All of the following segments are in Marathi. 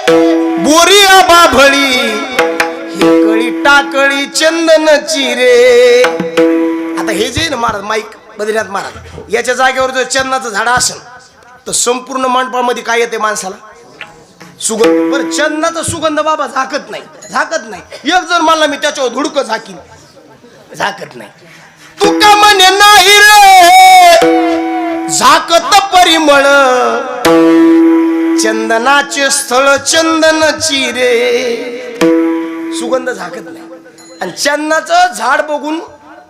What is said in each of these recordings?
बोरी बाभळी ही कळी टाकळी चंदनची रे. आता हे जे ना महाराज माईक बद्रीनाथ महाराज याच्या जागेवर जर चंदनाचं झाड असेल तर संपूर्ण मंडपामध्ये काय येते माणसाला? सुगंध. बरं चंदनाचा सुगंध बाबा झाकत नाही, झाकत नाही. एक जर म्हणला मी त्याच्यावर धुडकं झाकीन, झाकत नाही. तुका म्हणे नाही रे झाकत परिमळ चंदनाचे स्थळ चंदनची रे. सुगंध झाकत नाही. आणि चंदनाचं झाड बघून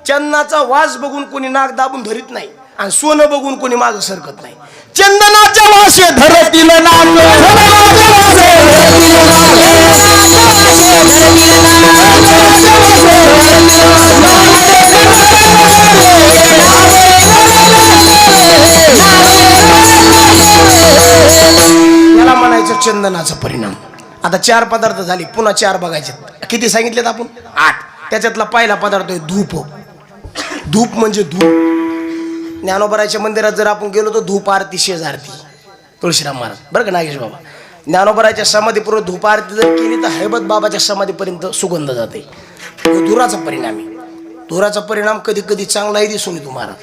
चंदनाचा वास बघून कोणी नाक दाबून धरीत नाही आणि सोनं बघून कोणी माग सरकत नाही. चंदनाच्या वासे धरतील नाक याला म्हणायचं चंदनाचा परिणाम. आता 4 पदार्थ झाले, पुन्हा 4 बघायचे. किती सांगितलेत आपण? 8. त्याच्यातला पहिला पदार्थ आहे धूप. धूप म्हणजे धूप. ज्ञानोबराच्या मंदिरात जर आपण गेलो तर धूप आरती, शेज आरती, तुळशीराम महाराज बरं का नागेश बाबा. ज्ञानोबराच्या समाधीपूर्व धूप आरती जर केली तर हैबत बाबाच्या समाधीपर्यंत सुगंध जाते. धुराचा परिणाम आहे. धुराचा परिणाम कधी कधी चांगलाही दिसून येतो महाराज.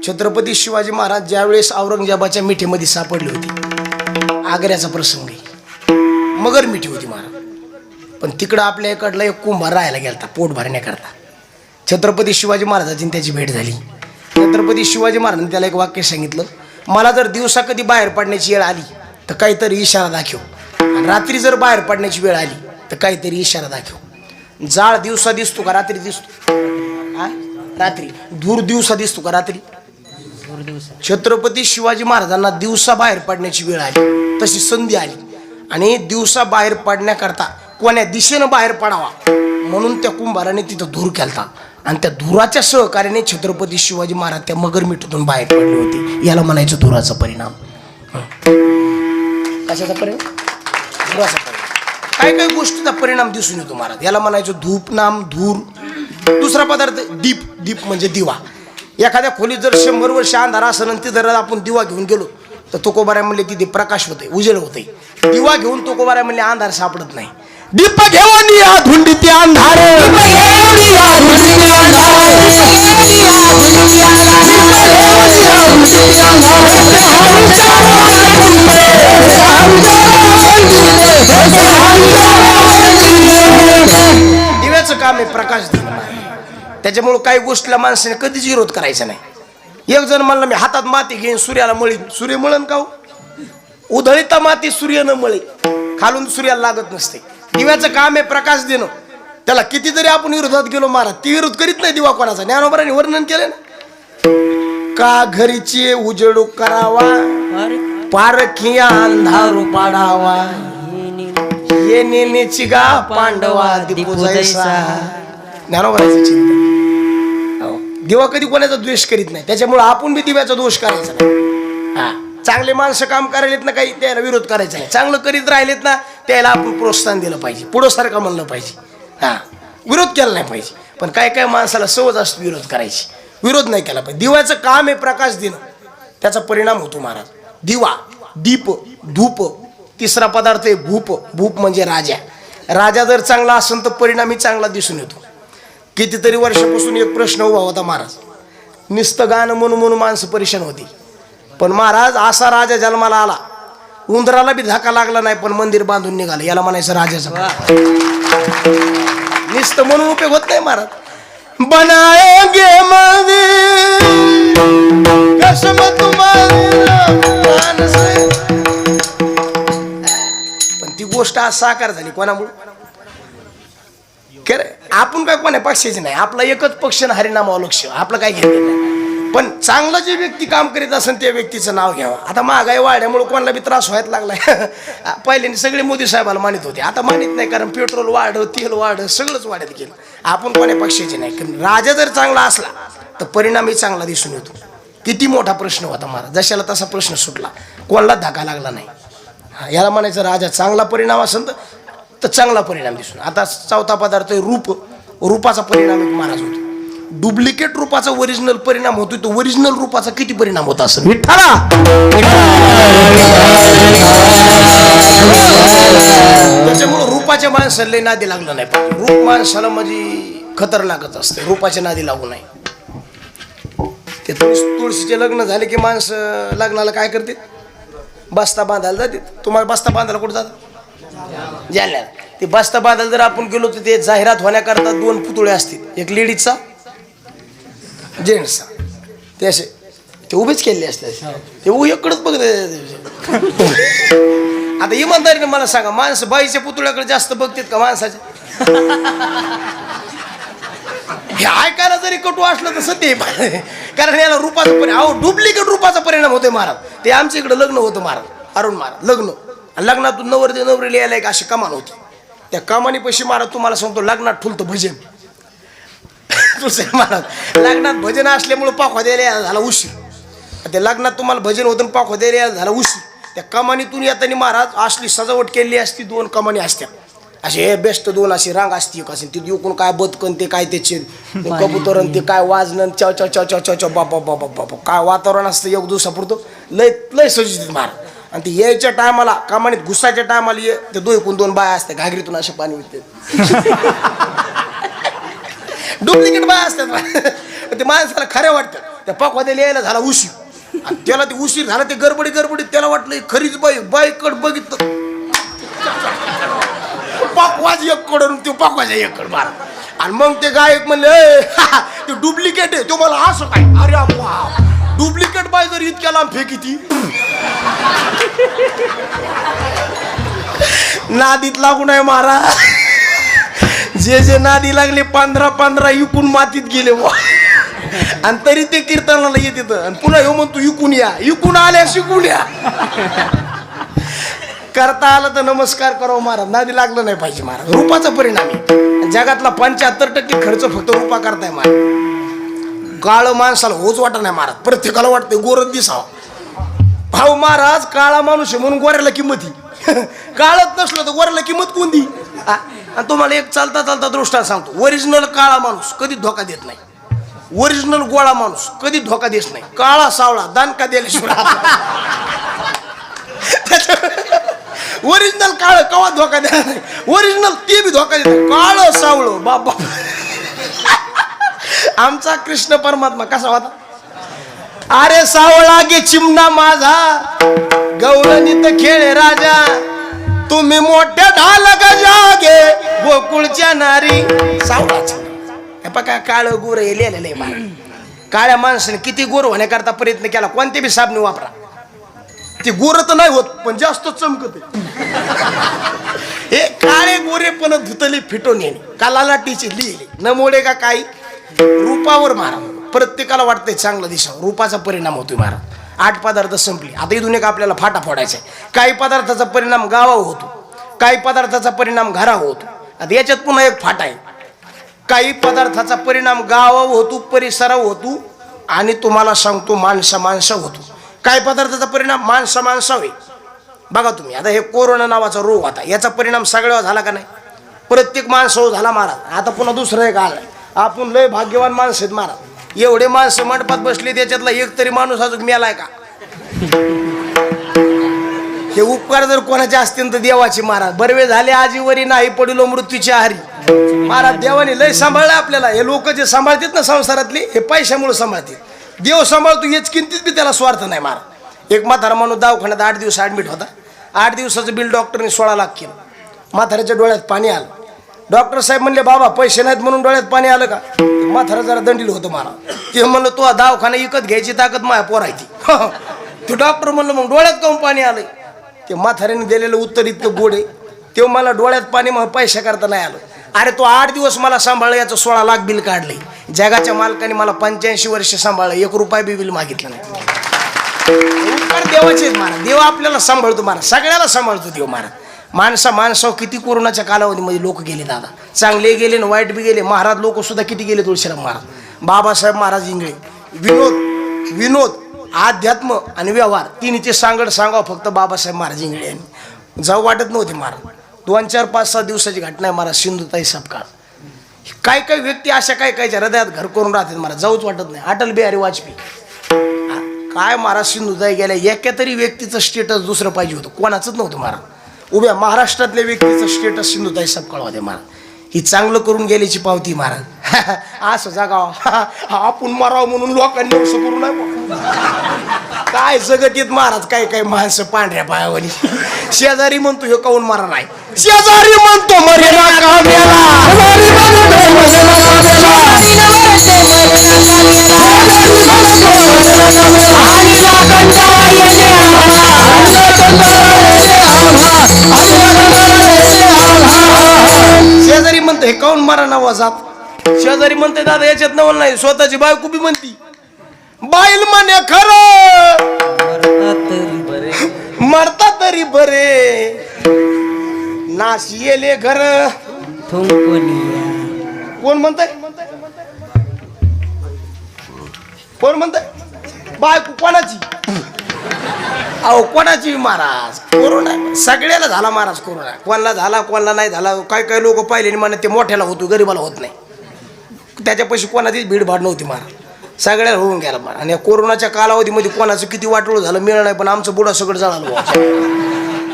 छत्रपती शिवाजी महाराज ज्यावेळेस औरंगजेबाच्या मिठीमध्ये सापडली होती, आग्र्याचा प्रसंग आहे, मगर मिठी होती महाराज. पण तिकडं आपल्या इकडला एक कुंभार राहायला गेलता पोट भरण्याकरता. छत्रपती शिवाजी महाराजांची त्याची भेट झाली. छत्रपती शिवाजी महाराजांनी त्याला एक वाक्य सांगितलं, मला जर दिवसा कधी बाहेर पडण्याची वेळ आली तर काहीतरी इशारा दाखव, आणि रात्री जर बाहेर पडण्याची वेळ आली तर काहीतरी इशारा दाखव. जाळ दिवसा दिसतो का रात्री दिसतो? रात्री. धूर दिवसा दिसतो का रात्री? छत्रपती शिवाजी महाराजांना दिवसा बाहेर पडण्याची वेळ आली, तशी संधी आली, आणि दिवसा बाहेर पडण्याकरता कोण्या दिशेनं बाहेर पडावा म्हणून त्या कुंभाराने तिथं धूर केलता, आणि त्या धुराच्या सहकार्याने छत्रपती शिवाजी महाराज त्या मगर मिठीतून बाहेर पडले होते. याला म्हणायचं धुराचा परिणाम. कशाचा परिणाम? धुराचा परिणाम. काय काय गोष्टीचा परिणाम दिसून येतो महाराज. याला म्हणायचं धूप, नाम, धूर. दुसरा पदार्थ दीप. दीप म्हणजे दिवा. एखाद्या खोलीत जर 100 वर्ष अंधार असेल आणि तिथं जर आपण दिवा घेऊन गेलो तर तुकोबाराय म्हणले तिथे प्रकाश होते, उजेड होते. दिवा घेऊन तुकोबाराय म्हणले अंधार सापडत नाही. दीप घेऊन या धुंडीत अंधार, दिव्याचं काम आहे प्रकाश देणं. त्याच्यामुळे काही गोष्टीला माणसाने कधीच विरोध करायचा नाही. एक जण म्हणलं मी हातात माती घेईन सूर्याला मळीन, सूर्य मळन का? उधळीता माती सूर्य न मळे, खालून सूर्याला लागत नसते. दिव्याचं काम आहे प्रकाश देणं. त्याला किती जरी आपण विरोधात गेलो महाराज, ती विरोध करीत नाही दिवा कोणाचा. ज्ञानोबरांनी वर्णन केलं ना, का घरीचे उजेड करावा, पारखिया अंधारू पाडावा, ये नेनेची गा पांडवा दीपू जैसा. ज्ञानोबराचं चिंतन. दिवा कधी कोणाचा द्वेष करीत नाही, त्याच्यामुळे आपण बी दिव्याचा दोष करायचा नाही. चांगले माणसं काम करायलेत ना, काही त्याला विरोध करायचा नाही. चांगलं करीत राहिलेत ना, त्याला आपण प्रोत्साहन दिलं पाहिजे, पुढं सारखं म्हणलं पाहिजे. विरोध केला नाही पाहिजे. पण काय काय माणसाला सवय असतो विरोध करायची, विरोध नाही केला पाहिजे. दिव्याचं काम आहे प्रकाश देणं, त्याचा परिणाम होतो महाराज. दिवा, दीप, धूप. तिसरा पदार्थ आहे भूप. भूप म्हणजे राजा. राजा जर चांगला असेल तर परिणामही चांगला दिसून येतो. कितीतरी वर्षापासून एक प्रश्न उभा होता महाराज. नुसतं गाणं म्हणून म्हणून माणसं परेशान होती. पण महाराज असा राजा जन्माला आला, उंदराला बी धक्का लागला नाही पण मंदिर बांधून निघालं. याला म्हणायचं राजाचं. नुसतं म्हणून उपयोग होत नाही महाराज. बनाएंगे मंदिर कसम तुम्हारी, पण ती गोष्ट आज साकार झाली कोणामुळे? आपण काय कोणा पक्षाचे नाही, आपला एकच पक्ष ना, हरिनामावर लक्ष. आपलं काय घेतलं नाही. पण चांगलं जे व्यक्ती काम करीत असेल त्या व्यक्तीचं नाव घ्यावं. आता महागाई वाढल्यामुळे कोणाला बी त्रास व्हायला लागलाय. पहिल्यांदा सगळे मोदी साहेबाला मानित होते, आता मानित नाही, कारण पेट्रोल वाढ, तेल वाढ, सगळंच वाढत गेलं. आपण कोणा पक्षाचे नाही. राजा जर चांगला असला तर परिणामही चांगला दिसून येतो. किती मोठा प्रश्न होता महाराज, जशाला तसा प्रश्न सुटला, कोणाला धक्का लागला नाही. याला म्हणायचं राजा चांगला परिणाम असेल तर चांगला परिणाम दिसून. आता चौथा पदार्थ आहे रूप. रूपाचा परिणाम एक महाराज होतो. डुप्लिकेट रूपाचा ओरिजिनल परिणाम होतो, तो ओरिजिनल रूपाचा किती परिणाम होता असेल? विठ्ठला माणसाला लय नादी लागलं नाही पाहिजे. रूप माणसाला म्हणजे खतरनाकच असते. रूपाच्या नादी लागू नाही. ते तुळशीचे लग्न झाले की माणसं लग्नाला काय करते? बस्ता बांधायला जाते. तुम्हाला बस्ता बांधायला कुठं जातात? जालन्याला. ते बस्ता बांधायला जर आपण गेलो तर ते जाहिरात होण्याकरता 2 पुतळे असतील, एक लेडीजचा जेंट्सचा. ते असे ते उभेच केले असते. ते इकडंच बघ. आता इमानदारीने मला सांगा, माणसं बाईच्या पुतळ्याकडे जास्त बघतात का माणसाच्या? हे ऐकायला जरी कटू असलं तर सत्य आहे. कारण याला रूपाचा परिणाम, डुप्लिकेट रूपाचा परिणाम होतोय महाराज. ते आमच्या इकडे लग्न होतं महाराज, अरुण महाराज लग्न. लग्नातून नवरीला यायला एक अशी कमान होती. त्या कमानी पैसे महाराज तुम्हाला सांगतो, लग्नात ठुलतं भजन. दुसरे महाराज लग्नात भजन असल्यामुळे पाखवा द्यायला झाला उशीर. त्या लग्नात तुम्हाला भजन होतं, पाखवा द्यायला झाला उशीर. त्या कमानीतून येताना महाराज असली सजावट केली असती. 2 कमानी असत्या असे, हे बेस्ट 2 अशी रांग असती. एक असेल तिथे येऊन काय बदकन ते काय त्याचे कबुतरण ते काय वाजणं चव चव चव चव चव चव बाबा बाबा बाबा काय वातावरण असतं. एक दिवसापुरतं लय लय सजित महाराज. आणि ते यायच्या टायमाला कमानीत घुसायच्या टायमाला ये ते 2 बाया असतात घागरीतून असे पाणी विकतात. डुप्लिकेट बाया असतात. ते माणसाला खऱ्या वाटतं. त्या पाकवाद्याला यायला झाला उशीर. आणि त्याला ते उशीर झाला, ते गडबडीत त्याला वाटलं खरीच बाईकड बघितलं पाकवाज एक कडून ते पाकवाजा एक कड मारा. आणि मग ते गायक म्हणले ते डुप्लिकेट आहे. तो मला असं काय, अरे डुप्लिकेट बाई जर इतक्या लांब फेकी ती नादीत लागू नये मारा. जे नादी लागले 15 इकून मातीत गेले. आणि तरी ते कीर्तनाला येत. आणि पुन्हा येऊ म्हणतो इकून या, इकून आल्या शिकून या. करता आलं तर नमस्कार करावं महाराज. नादी लागलं नाही पाहिजे महाराज. रूपाचा परिणाम आहे. जगातला 75% खर्च फक्त रूपा करताय महाराज. काळ माणसाला होच वाटत नाही महाराज. प्रत्येकाला वाटतंय गोरच दिसावा. भाऊ महाराज काळा माणूस आहे म्हणून गोऱ्याला किंमत ही. काळच नसलं तर गोऱ्याला किंमत कोणती? आणि तुम्हाला एक चालता दृष्टांत सांगतो. ओरिजिनल काळा माणूस कधी धोका देत नाही. ओरिजिनल गोळा माणूस कधी धोका देत नाही. काळा सावळा दानका दिल्याशिवाय. ओरिजिनल काळ कवा धोका देणार नाही. ओरिजिनल ते बी धोका देत. काळ सावळ बाबा. आमचा कृष्ण परमात्मा कसा होता? अरे सावळा गे चिमणा माझा, गवळणीत खेळे राजा, तुम्ही मोठ्या ढाल गजागे गोकुळच्या नारी. सावळाच बघा काळ गोर लिहिलेलं आहे. काळ्या माणसाने किती गोर होण्याकरता प्रयत्न केला, कोणते बी साबण वापरा, ते गोर तर नाही होत पण जास्त चमकत. हे काळे गोरे पण धुतले फिटून येणे कालाला टीची लिहिली न मोडे का काही. रूपावर मारा. प्रत्येकाला वाटतंय चांगलं दिसावं. रूपाचा परिणाम होतोय महाराज. 8 पदार्थ संपली. आता इथून एक आपल्याला फाटा फोडायचा आहे. काही पदार्थाचा परिणाम गावावर होतो, काही पदार्थाचा परिणाम घरावर होतो. आता याच्यात पुन्हा एक फाटा आहे. काही पदार्थाचा परिणाम गावावर होतो, परिसरावर होतो, आणि तुम्हाला सांगतो माणसा होतो. काही पदार्थाचा परिणाम माणसावर. बघा तुम्ही आता हे कोरोना नावाचा रोग होता, याचा परिणाम सगळ्यावर झाला का नाही? प्रत्येक माणसावर झाला महाराज. आता पुन्हा दुसरं एक आलं. आपण लय भाग्यवान माणसं आहेत महाराज. एवढे माणसं मंडपात बसले, त्याच्यातला एक तरी माणूस अजून मेलाय का? हे उपकार जर कोणाचे असतील तर देवाची महाराज. बरवे झाले आजीवरी नाही पडिलो मृत्यूच्या आहारी. महाराज देवाने लय सांभाळलं आपल्याला. हे लोक जे सांभाळतात ना संसारातले, हे पैशामुळे सांभाळतात. देव सांभाळतो हेच किंचित बी त्याला स्वार्थ नाही महाराज. एक म्हातारा माणूस दवाखान्यात 8 दिवस ऍडमिट होता. 8 दिवसाचं बिल डॉक्टरने 16 लाख केलं. म्हाताऱ्याच्या डोळ्यात पाणी आलं. डॉक्टर साहेब म्हणले बाबा पैसे नाहीत म्हणून डोळ्यात पाणी आलं का? म्हातारा जरा दंडील होतं मला. ते म्हणलं तो दवाखाना विकत घ्यायची ताकद माझ्या पोरायची. ते डॉक्टर म्हणलं मग डोळ्यात काऊन पाणी आलंय? ते म्हाताऱ्याने दिलेलं उत्तर इतकं गोड आहे. ते मला डोळ्यात पाणी मग पैसा करता नाही आलं. अरे तो 8 दिवस मला सांभाळलं, याचं 16 लाख बिल काढलंय. जगाच्या मालकाने मला 85 वर्ष सांभाळलं, 1 रुपया बी बिल मागितलं नाही. उपकार देवाचे महाराज. देव आपल्याला सांभाळतो महाराज, सगळ्याला सांभाळतो देव महाराज. माणसावर किती कोरोनाच्या कालावधीमध्ये लोक गेले दादा. चांगले गेले ना वाईट बी गेले. महाराज लोक सुद्धा किती गेले. तुळशीराम महाराज, बाबासाहेब महाराज इंगळे. विनोद अध्यात्म आणि व्यवहार तिन्हीचे सांगड सांगावं फक्त बाबासाहेब महाराज इंगळे यांनी. जाऊ वाटत नव्हते महाराज. 2, 4, 5, 6 दिवसाची घटना आहे महाराज. सिंधुताई सपकाळ. काही व्यक्ती अशा काहीच्या हृदयात घर करून राहतात महाराज. जाऊच वाटत नाही. अटल बिहारी वाजपेयी काय महाराज. सिंधुताई गेल्या. एका तरी व्यक्तीचं स्टेटस दुसरं पाहिजे होतं, कोणाचंच नव्हतं महाराज. उभ्या महाराष्ट्रातल्या व्यक्तीचं स्टेटस सिंधुताई सब कळवा दे महाराज. ही चांगलं करून गेल्याची पावती महाराज. असं जागाव आपण मारावं म्हणून लोकांनी असं करू नये. काय जगत येत महाराज, काय काय माणसं पांढऱ्या पायावानी. शेजारी म्हणतो हे काऊन मारा नाही, शेजारी म्हणतो मरे ना काम्याला. शेजारी म्हणते हे काऊन मारा नावा जात. शेजारी म्हणते दादा याच्यात नवल नाही, स्वतःची बायको बी म्हणती बाईल म्हणे खरं मरता तरी बरे नाश येले घर. कोण म्हणताय, कोण म्हणताय बायको कोणाची. अहो कोणाची महाराज, कोरोना सगळ्याला झाला महाराज कोरोना. कोणाला झाला कोणाला नाही झाला. काय काय लोक पाहिले म्हणत ते मोठ्याला होतो गरीबाला होत नाही. त्याच्यापाशी कोणाचीच भीडभाड नव्हती महाराज, सगळ्याला होऊन गेला महाराज. आणि कोरोनाच्या कालावधीमध्ये कोणाचं किती वाटोळ झालं मिळलं नाही, पण आमचं बुडा सगळं जळालं.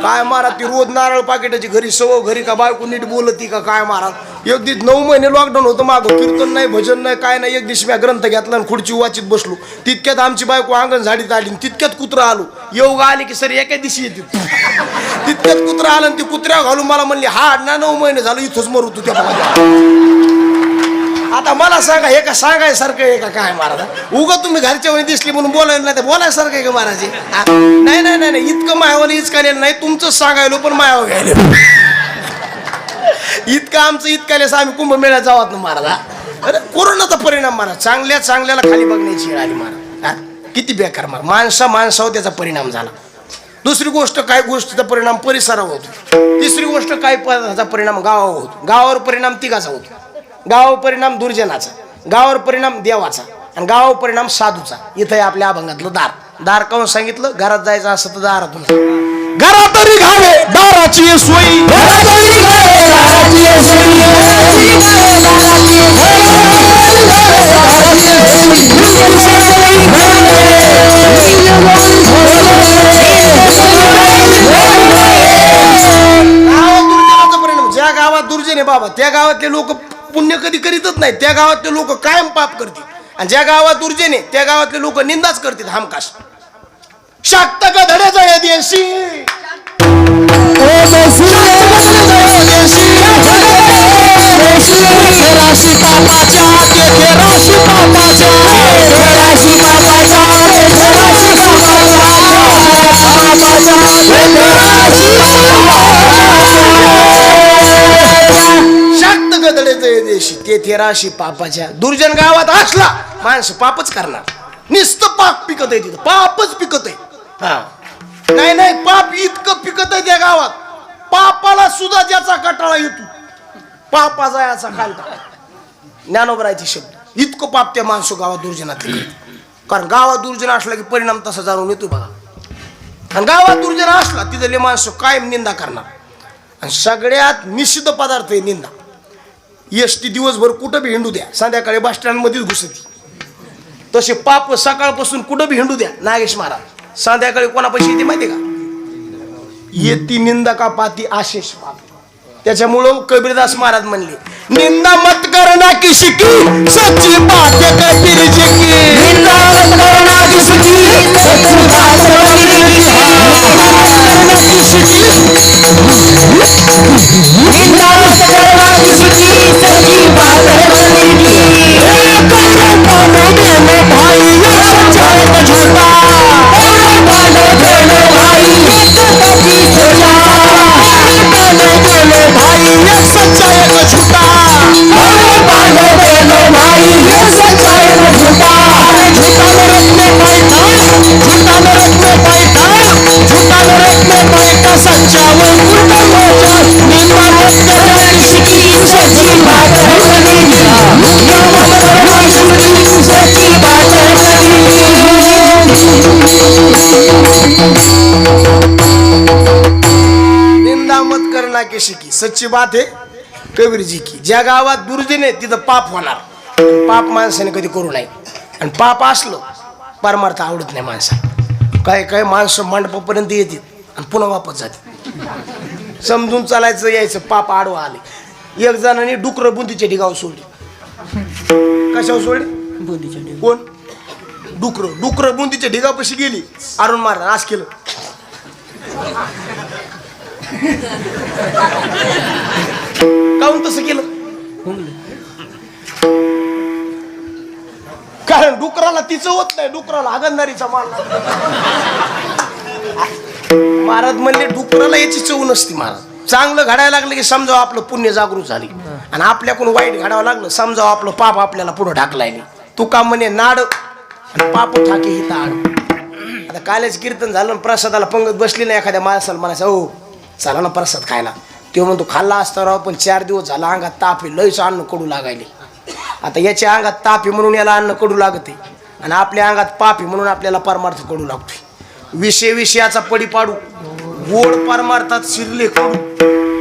काय महाराज ती रोज नारळ पाकिटाची घरी सव घरी का बायको नीट बोलती का काय महाराज. एक दिवस 9 महिने लॉकडाऊन होतं मागं, कीर्तन नाही भजन नाही काय नाही. एक दिवशी मी ग्रंथ घेतला आणि खुर्ची वाचित बसलो, तितक्यात आमची बायको अंगण झाडीत आली, तितक्यात कुत्रा आलो. येऊ आले की सर एका दिवशी येते. तितक्यात कुत्रा आलं आणि ती कुत्र्या घालून मला म्हणली हा ना 9 महिने झालं इथंच मरू तू त्या. आता मला सांगा हे का सांगायसारखं आहे का काय महाराज. उगा तुम्ही घरच्या वेळी दिसली म्हणून बोलायला नाही तर बोलायसारखं आहे का महाराज. नाही नाही नाही इतकं मायावाला इचकालेलं नाही, तुमचं सांगायलो पण मायावर घ्यायला. इतकं आमचं इतकालेस आम्ही कुंभमेळ्यात जावत ना महाराज. अरे कोरोनाचा परिणाम महाराज, चांगल्याला खाली बघण्याची वेळ आली महाराज. किती बेकार माणसावर त्याचा परिणाम झाला. दुसरी गोष्ट काय गोष्टीचा परिणाम परिसरावर होतो. तिसरी गोष्ट काय पदार्थाचा परिणाम गावावर होतो. गावावर परिणाम तिघाचा होतो. गावावर परिणाम दुर्जनाचा, गावावर परिणाम देवाचा आणि गावावर परिणाम साधूचा. इथं आहे आपल्या अभंगातलं दार. दार काऊन सांगितलं, घरात जायचं असं तर दारातून. घरात तरी घावे दाराची सोयी, ज्या गावात दुर्जन आहे बाबा त्या गावातले लोक पुण्य कधी करीतच नाही. त्या गावातले लोक कायम पाप करतील. आणि ज्या गावात दुर्जन आहे त्या गावातले लोक निंदाच करतील हमखास. शाक्त का धड्याचा या देशी शाक्त गदड्याचे देशी तेथे राशी पापाच्या. दुर्जन गावात असला माणसं पापच करणार. नुसतं पाप पिकत आहे तिथं, पापच पिकत आहे. हा नाही नाही पाप इतकं पिकत आहे त्या गावात, पापाला सुद्धा ज्याचा कटाळा येतो पापाचा याचा खालता. ज्ञानोबरायचे शब्द. इतकं पाप त्या माणसं गावात दुर्जनात. कारण गावात दुर्जन असला की परिणाम तसा जाणून येतो बघा. आणि गावात दुर्जन असला तिथले माणसं कायम निंदा करणार. आणि सगळ्यात निषिद्ध पदार्थ आहे निंदा. एसटी दिवसभर कुठं बी हिंडू द्या, संध्याकाळी बस स्टँड मध्येच घुसती. तसे पाप सकाळपासून कुठं बी हिंडू द्या. नागेश महाराज संध्याकाळी कोणापाशी येते माहिती का, येती निंदा का पाती आशेष पाप. त्याच्यामुळं कबीरदास महाराज म्हणले निंदा मत करना किसी की सच्ची बात कबीर जी की. निंदा मत करना किसी की सच्ची बात कबीर जी की. निंदा मत करना किसी की सच्ची बात कबीर जी की. भाई सच्चाई का झूठा निंदा मत करना किसी की सच्ची बात है कबीर जी की. ज्या गावात दुर्जन आहे तिथं पाप होणार. पाप माणसाने कधी करू नये. आणि पाप असलं परमार्थ आवडत नाही माणसाला. काय काय माणसं मंडपापर्यंत येतील आणि पुन्हा वापस जातील. समजून चालायचं यायचं. पाप आडवा आले. एक जणांनी डुकर बुंदीच्या ढिगावर सोडली. कशावर सोडली? बुंदीच्या ढिगा. कोण? डुकर बुंदीच्या ढिगापाशी गेली. अरुण महाराज आज केलं. काऊन तसं केलं? कारण डुकराला तिचं होत नाही. डुकराला आगंधारीचा माल. महाराज म्हणले डुकराला याची चव नसती. महाराज चांगलं घडायला लागलं की समजावं आपलं पुण्य जागृत झाली, आणि आपल्याकडून वाईट घडावं लागलं समजावं आपलं पाप आपल्याला पुढे ढाकलाय. तू का म्हणे नाड आणि पाप ठाके ही ताड. आता कालच कीर्तन झालं, प्रसादाला पंगत बसली ना, एखाद्या माणसाला म्हणायचं हो चला ना प्रसाद खायला. तो म्हणतो खाल्ला असता राव, पण 4 दिवस झाला अंगात ताप आहे, लयच अन्न कडू लागायले. आता याच्या अंगात ताप आहे म्हणून याला अन्न कडू लागते, आणि आपल्या अंगात पाप आहे म्हणून आपल्याला परमार्थ कडू लागतोय. विषयाचा पडी पाडू, गोड परमार्थात शिरले कडू.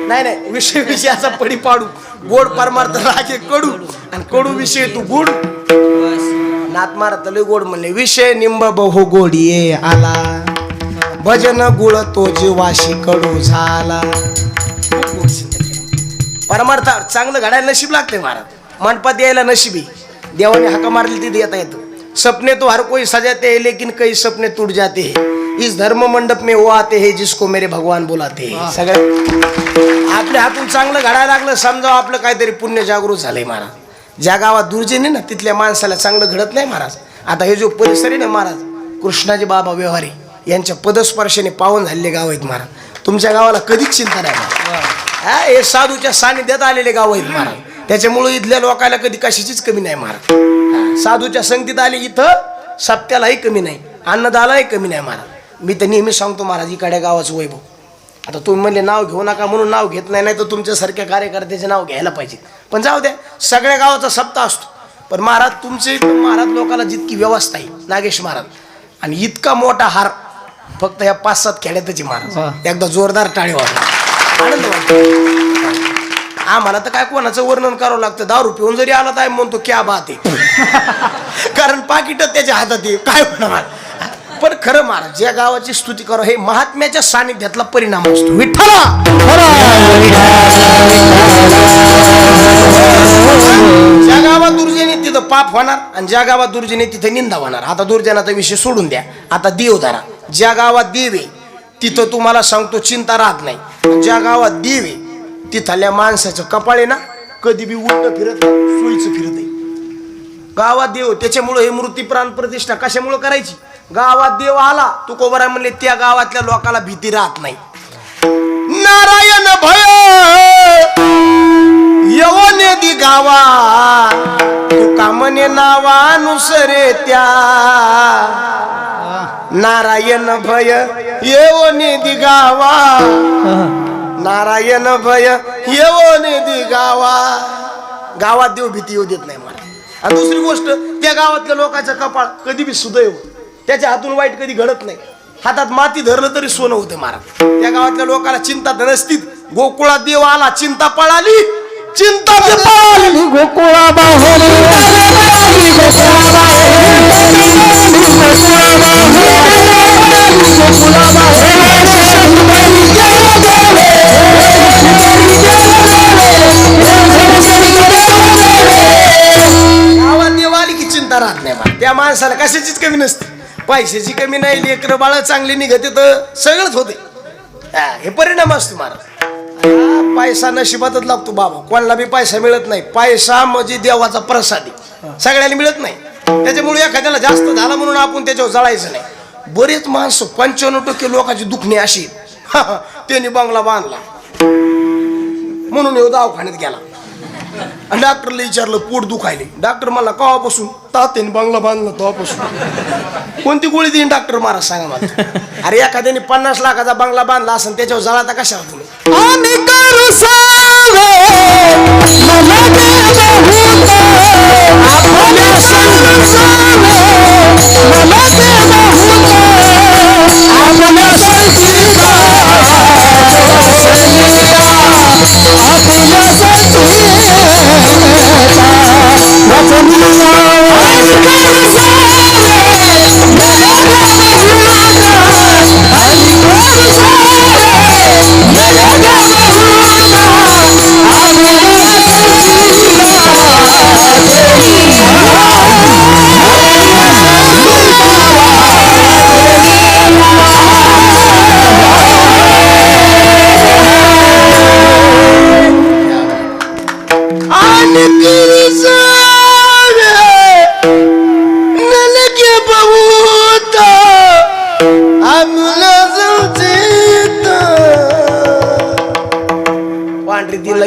नाही विषयाचा पडी पाडू, गोड परमार्थ रागे कडू, आणि कडू विषय तू गोड. नाथ मारत लय गोड म्हणले. विषय निंब बहु गोडिये आला, भजन गुळ तो जीवाशी कडू झाला. परमार्थ चांगलं घडायला नशीब लागते महाराज. मंडपात यायला नशीबी, देवाने हाका मारली तिथे येता येतं. सपने तो हर कोई सजाते हैं, लेकिन कई सपने टूट जाते हैं. इस धर्म मंडप में वो आते हैं जिसको मेरे भगवान बुलाते हैं. सगळं आपल्या हातून चांगलं घडायला लागलं समजा आपलं काहीतरी पुण्य जागृत झालंय महाराज. ज्या गावात दुर्जनी ना तिथल्या माणसाला चांगलं घडत नाही महाराज. आता हे जो परिसर आहे ना महाराज, कृष्णाजी बाबा व्यवहारे यांच्या पदस्पर्शाने पावन झालेले गाव आहेत महाराज. तुमच्या गावाला कधीच चिंता नाही महाराज. हे साधूच्या सानिध्यात आलेले गाव आहेत महाराज. त्याच्यामुळे इथल्या लोकांना कधी कशाचीच कमी नाही महाराज. साधूच्या संगतीत आले इथं सप्त्यालाही कमी नाही, अन्नदालाही कमी नाही महाराज. मी तर नेहमी सांगतो महाराज इकडे गावाचं वैभव. आता तुम्ही म्हणले नाव घेऊ नका म्हणून नाव घेत नाही, तर तुमच्यासारख्या कार्यकर्त्याचे नाव घ्यायला पाहिजे. पण जाऊ द्या, सगळ्या गावाचा सप्ताह असतो. पण महाराज तुमचे महाराज लोकांना जितकी व्यवस्था आहे नागेश महाराज, आणि इतका मोठा हार फक्त ह्या 5-7 खेड्यातच महाराज. एकदा जोरदार टाळी वाजवा, आनंद वाटतो. आम्हाला तर काय कोणाचं वर्णन करावं लागतं. दारू पिऊन जरी आला तर म्हणतो क्या बात आहे, कारण पाकिटच त्याच्या हातात आहे. काय होणार. पण खरं महाराज ज्या गावाची स्तुती करा हे महात्म्याच्या सानिध्यातला परिणाम असतो. विठ्ठला ज्या गावात दुर्जनी तिथं पाप होणार, आणि ज्या गावात दुर्जनी तिथे निंदा होणार. आता दुर्जनाचा विषय सोडून द्या, आता देव धरा. ज्या गावात देव आहे तिथं तुम्हाला सांगतो चिंता राहत नाही. ज्या गावात देव आहे तिथल्या माणसाचं कपाळ आहे ना कधी बी उलट फिरत सोयीचं फिरत आहे. गावात देव, त्याच्यामुळे हे मूर्ती प्राण प्रतिष्ठा कशामुळे करायची. गावात देव आला तुकोबरा म्हणले त्या गावातल्या लोकांना भीती राहत नाही. नारायण भय यवने दी गावा, तुका म्हणे नावानुसरे त्या. नारायण भय यवने दी गावा, नारायण भय यवने दी गावा. गावात देव भीती येऊ देत नाही मला. आणि दुसरी गोष्ट, त्या गावातल्या लोकांचं कपाळ कधी बी सुदैव, त्याच्या हातून वाईट कधी घडत नाही. हातात माती धरलं तरी सोनं होते महाराज. त्या गावातल्या लोकांना चिंता नसतीच. गोकुळात देव आला चिंता पळाली, चिंता पळाली. गोकुळा बाहेर गावात देव आली की चिंता राहत नाही. त्या माणसाला कशाचीच कमी नसते. पैशाची कमी नाही, लेकर बाळ चांगली निघते तर सगळंच होते. हे परिणाम असतो महाराज. पैसा नशिबातच लागतो बाबा. कोणाला बी पैसा मिळत नाही. पैसा म्हणजे देवाचा प्रसाद आहे, सगळ्यांना मिळत नाही. त्याच्यामुळे एखाद्याला जास्त झाला म्हणून आपण त्याच्यावर जळायचं नाही. बरेच माणसं 95% लोकांची दुखणे अशी त्यांनी बंगला बांधला म्हणून येऊ दवाखान्यात गेला, आणि डॉक्टरला विचारलं पोट दुखायले. डॉक्टर मला केव्हापासून? तात्याने बंगला बांधला तेव्हापासून. कोणती गोळी देईन डॉक्टर महाराज सांगा मला. अरे एखाद्याने 50 लाखाचा बंगला बांधला असेल त्याच्यावर जळाता कशाला तुम्ही.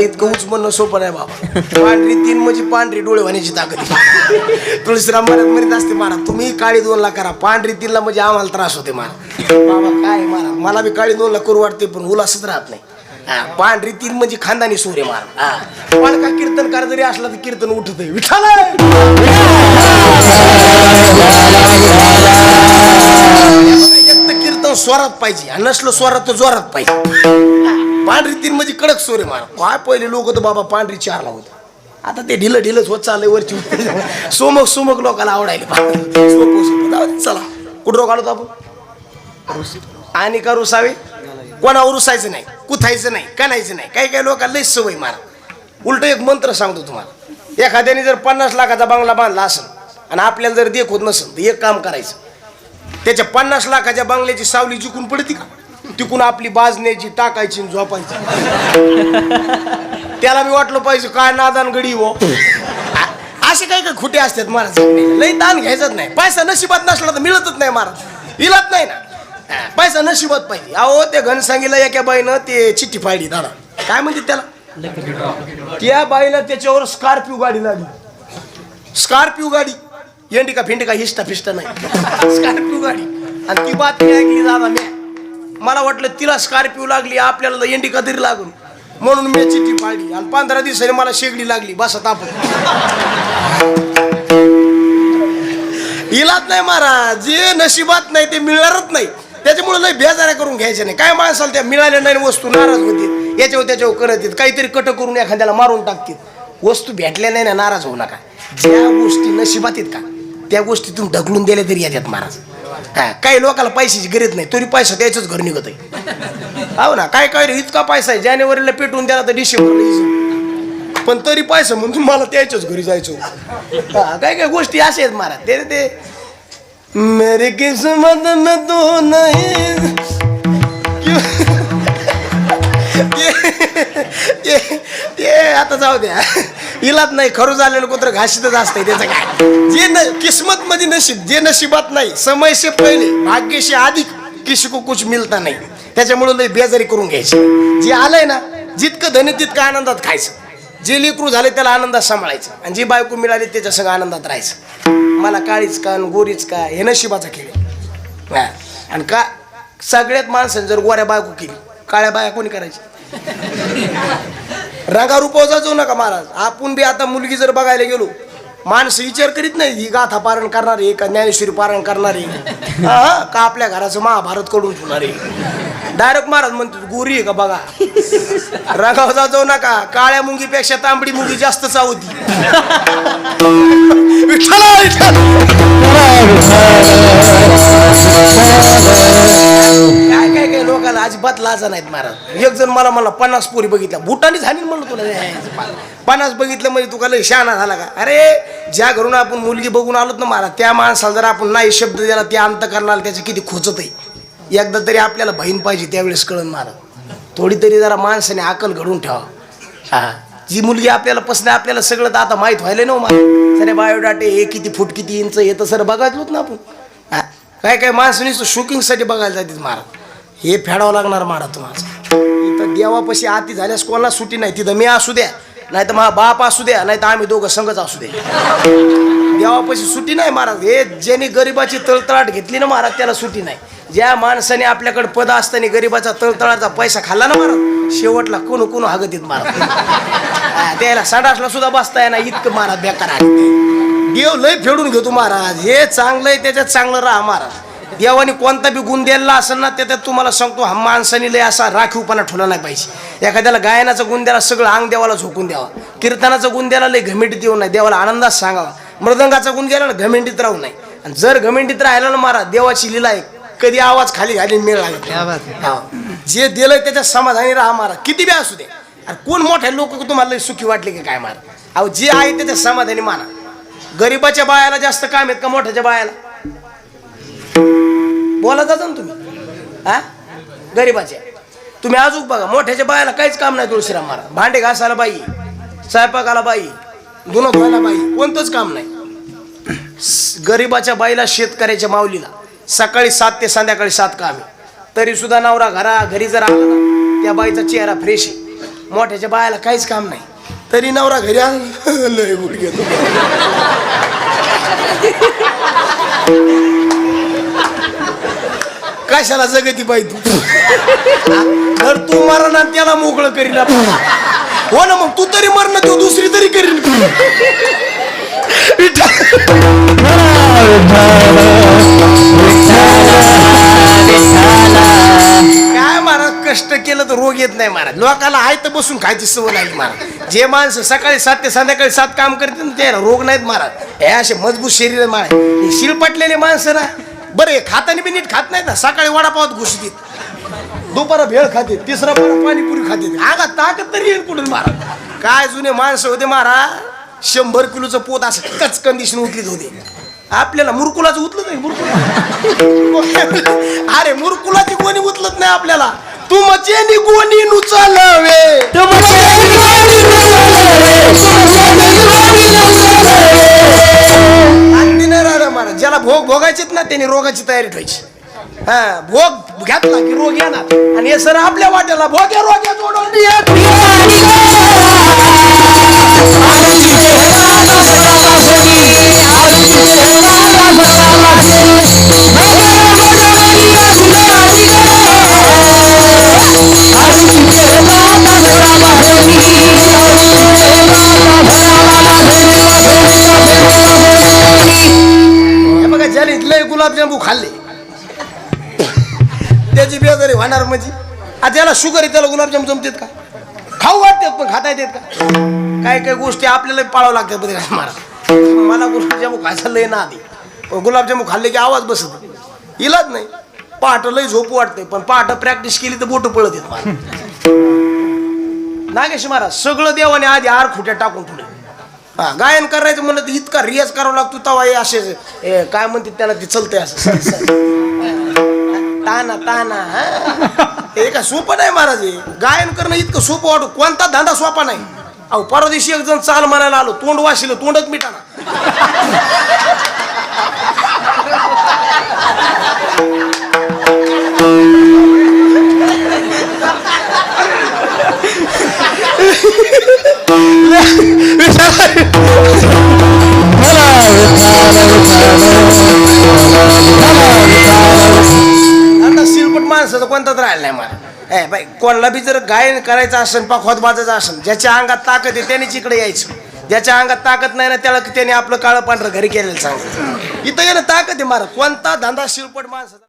इतकं उच म्हणणं सोपं नाही बाबा. पांढरी 3 म्हणजे पांढरी डोळे होण्याची ताकद. तुळशीराम महाराज म्हणत असते महाराज तुम्ही काळी 2ला करा, पांढरी 3ला म्हणजे आम्हाला त्रास होते महाराज. बाबा काय महाराज मला बी काळी 2ला करू वाटते पण उलासच राहत नाही. पांढरी 3 म्हणजे खानदानी सूर्य महाराज. पण का कीर्तनकार जरी असला तर कीर्तन उठत विठाला. एक तर कीर्तन स्वरात पाहिजे आणि नसलं स्वरात तर जोरात पाहिजे. पांढरी 3 म्हणजे कडक सूर्य महाराज. काय पहिले लोक तर बाबा पांढरी 4ला होते, आता ते ढिलच होत चाललंय वरची. सोमक लोकांना आवडायला. चला कुठं घालतो आपण आणि का रुसावे कोणावर रुसायचं नाही, कुथायचं नाही, कणायचं नाही. काही काही लोकांना लई सवय मारा. उलट एक मंत्र सांगतो तुम्हाला. एखाद्याने जर 50 लाखाचा बंगला बांधला असेल आणि आपल्याला जर देख होत नसेल तर एक काम करायचं, त्याच्या 50 लाखाच्या बंगल्याची सावली जिकून पडती का तिकून आपली बाज न्यायची, टाकायची, झोपायची. त्याला मी वाटलं पाहिजे काय नादान गडी हो. असे काही काही खोटे असतात महाराज. लई ताण घ्यायचाच नाही. पैसा नशिबात नसला तर मिळतच नाही महाराज, इलाच नाही ना. पैसा नशिबात पाहिजे. अहो ते घनसांगीला एका बाईनं ते चिठ्ठी फाडली दादा, काय म्हणजे त्याला, त्या बाईला त्याच्यावर स्कॉर्पिओ गाडी लागली. स्कॉर्पिओ गाडी एंडिका फिंडिका हिस्टा फिस्टा नाही, स्कॉर्पिओ गाडी. आणि ती बातमी ऐकली दादा मी, मला वाटलं तिला स्कॉर्पिओ लागली आपल्याला तर एंडिका तरी लागून, म्हणून मी चिठ्ठी फाडली. आणि 15 दिवसांनी मला शेगडी लागली. बसा ताप इलाच नाही महाराज. जे नशिबात नाही ते मिळणारच नाही. त्याच्यामुळे लय बेजाऱ्या करून घ्यायच्या नाही. काय माणसाला त्या मिळाल्या नाही वस्तू नाराज होतील, याच्यावर त्याच्यावर करत येत, काहीतरी कट करून एखाद्याला मारून टाकतील. वस्तू भेटल्या नाही ना नाराज होऊ नका. ज्या गोष्टी नशिबात आहेत का त्या गोष्टी तुम्ही ढकलून दिल्या तरी येतात महाराज. काही लोकांना पैशाची गरज नाही तरी पैसा द्यायचंच घर निघत आहे. हो ना, काय काय रे इतका पैसा आहे जानेवारीला पेटवून द्याला तर डिसेंबरला, पण तरी पैसा म्हणून मला त्याच्याच घरी जायचो. काय काय गोष्टी अशा आहेत महाराज. ते मेरी किस्मत में तू नहीं. ते आता जाऊ द्या, इलाच नाही. खरं झालेलं कुत्र घाशीतच असतंय. त्याचं काय जे किस्मत मध्ये नशीब, जे नशिबात नाही, समय से पहिले भाग्य से अधिक किसी को कुछ मिळता नाही. त्याच्यामुळे लय बेजारी करून घ्यायची. जे आलंय ना जितकं धन तितकं आनंदात खायचं. जे लेकरू झाले त्याला आनंदात सांभाळायचं आणि जी बायको मिळाली त्याच्या संग आनंदात राहायचं. मला काळीच का गोरीच का हे नशिबाचा खेळ. आणि का सगळ्यात माणसाने जर गोऱ्या बायको केली, काळ्या बाया कोणी करायची. रंगा रूपावर जाऊ नका महाराज. आपण बी आता मुलगी जर बघायला गेलो, माणसं विचार करीत नाही ही गाथा पारण करणारी का ज्ञानेश्वरी पारण करणारी का आपल्या घराचं महाभारत कडून ठेवणारी. डायरेक्ट महाराज म्हणतो गोरी आहे का बघा. रंगावर जाऊ नका. काळ्या मुंगीपेक्षा तांबडी मुंगी जास्त चावती. काय काय काय लोकांना अजिबात लाजा नाहीत महाराज. एक जण मला 50 पोरी बघितल्या बुटाने झाली म्हणलं तुला 50 बघितलं म्हणजे तुला लय शहाणा झाला का. अरे ज्या घरून आपण मुलगी बघून आलोत ना महाराज, त्या माणसाला जर आपण नाही शब्द दिला ते अंत करणार त्याचं किती खोचत आहे. एकदा तरी आपल्याला बहीण पाहिजे त्यावेळेस कळण महाराज. थोडी तरी जरा माणसाने अकल घडून ठेवा. हा जी मुलगी आपल्याला पसंत आहे आपल्याला सगळं तर आता माहीत व्हायला ना महाराज. सरे बायोडाटे हे किती फूट किती इंच येतं सर बघायचोच ना आपण. काय काय माणसाने शूटिंगसाठी बघायला जातात महाराज. हे फेडावं लागणार महाराज तुम्हाला. इथं देवापाशी आती झाल्यास कोणाला सुटी नाही. तिथं मी असू द्या नाही तर माझा बाप असू द्या नाही तर आम्ही दोघं संगच असू द्या. देवापाशी सुटी नाही महाराज. हे ज्यांनी गरिबाची तळतळाट घेतली ना महाराज त्याला सुटी नाही. ज्या माणसाने आपल्याकडे पद असताना गरिबाचा तळतळाचा पैसा खाल्ला ना महाराज, शेवटला कोण कोण हागत येत महाराज. त्याला संडासला सुद्धा बसताय ना इतकं महाराज बेकार आहे. देव लय फेडून घेतो महाराज. हे चांगलं आहे त्याच्यात चांगलं राहा महाराज. देवाने कोणता बी गुण द्यायला असेल ना त्याच्यात तुम्हाला सांगतो हा माणसाने लय असा राखीवपणा ठेवला नाही पाहिजे. एखाद्याला गायनाचा गुण द्यायला सगळं अंग देवाला झोकून द्यावा. कीर्तनाचा गुण द्यायला लय घमेंडीत येऊ नये, देवाला आनंदात सांगावा. मृदंगाचा गुण द्यायला ना घमेंडीत राहू नये. आणि जर घमेंडीत राहिला ना महाराज देवाची लीला आहे कधी आवाज खाली घाली मेळ लागेल. जे दिलंय त्याच्या समाधानी राहा महाराज. किती बी असू दे. अरे कोण मोठे लोक तुम्हाला लय सुखी वाटले की काय महाराज. अहो जे आहे त्याच्या समाधानी माना. गरीबाच्या बायाला जास्त काम आहेत का मोठ्याच्या बायाला. बोला जाता ना तुम्ही. हा गरीबाच्या तुम्ही अजून बघा मोठ्याच्या बायाला काहीच काम नाही. तुळशीराम महाराज भांडे घासायला बाई, स्वयंपाकाला बाई, धुणं धुवायला बाई, कोणतंच काम नाही. गरीबाच्या बाईला शेतकऱ्याच्या माऊलीला सकाळी 7 ते संध्याकाळी 7 काम आहे. तरी सुद्धा नवरा घरी जर आला ना त्या बाईचा चेहरा फ्रेश आहे. मोठ्याच्या बायाला काहीच काम नाही तरी नवरा घरी आला लय गुडघे कशाला जगती पाहिजे तर तू मरण आणि त्याला मोकळं करील हो ना मग तू तरी मरण तू दुसरी तरी करील काय महाराज कष्ट केलं तर रोग येत नाही महाराज लोकाला आहे तर बसून खायची सवय लागली महाराज जे माणसं सकाळी 7 ते संध्याकाळी 7 काम करते ना त्याला रोग नाहीत महाराज हे असे मजबूत शरीर महाराज शिरपटलेले माणसं ना बरे खातानी बी नीट खात नाहीत ना सकाळी वडापावात घुसतील दुपारा भेळ खाते तिसरा बारा पाणीपुरी खाते आगा ताकद तरी येईल कुठून महाराज काय जुने माणसं होते महाराज 100 किलोचं पोत असं कचकन दिसून उचलीत होते आपल्याला मुरकुलाच उचलत नाही मुरकुला अरे मुरकुलाची कोणी उचलत नाही आपल्याला तुमचे कोणी नुचालवे महाराज ज्याला भोग भोगायचेत ना त्यांनी रोगाची तयारी ठेवायची हा भोग घातला की रोग येणार आणि हे सर आपल्या वाट्याला भोग्या रोग्या जोडून बघा ज्याने लय गुलाबजामू खाल्ले त्याची बेजारी होणार म्हणजे त्याला शुगर आहे त्याला गुलाबजाम जमतात का खाऊ वाटतात पण खाता येतात का काय काय गोष्टी आपल्याला पाळावं लागतात बघा महाराज मला गुलाबजामू खायचं लय ना आधी गुलाबजामू खाल्ले की आवाज बसत इलाज नाही पहाट लय झोप वाटते पण पहाट प्रॅक्टिस केली तर बोट पळत येत महाराज नागेश महाराज सगळं देवाने आधी आर खुट्या टाकून ठेवले हा गायन करायचं म्हणलं तर इतका रियाज करावा लागतो तवा हे असे काय म्हणते त्याला ते चलतंय असं ताना ताना हे का सोपं नाही महाराज गायन करणं इतकं सोपं वाटू कोणता धंदा सोपा नाही अहो परवा दिवशी एक जण चाल म्हणायला आलो तोंड वाशिलं तोंडच मिटाना आता शिरपट माणसाचं कोणताच राहिला नाही मला ए बाई कोणाला बी जर गायन करायचं असेल पाखवात वाजायचं असेल ज्याच्या अंगात ताकद आहे त्यानेच इकडे यायचं ज्याच्या अंगात ताकद नाही ना त्याला त्याने आपलं काळं पांढरं घरी केलेलं सांगितलं इथं गेलं ताकद आहे मारा कोणता धंदा शिरपट माणसाचा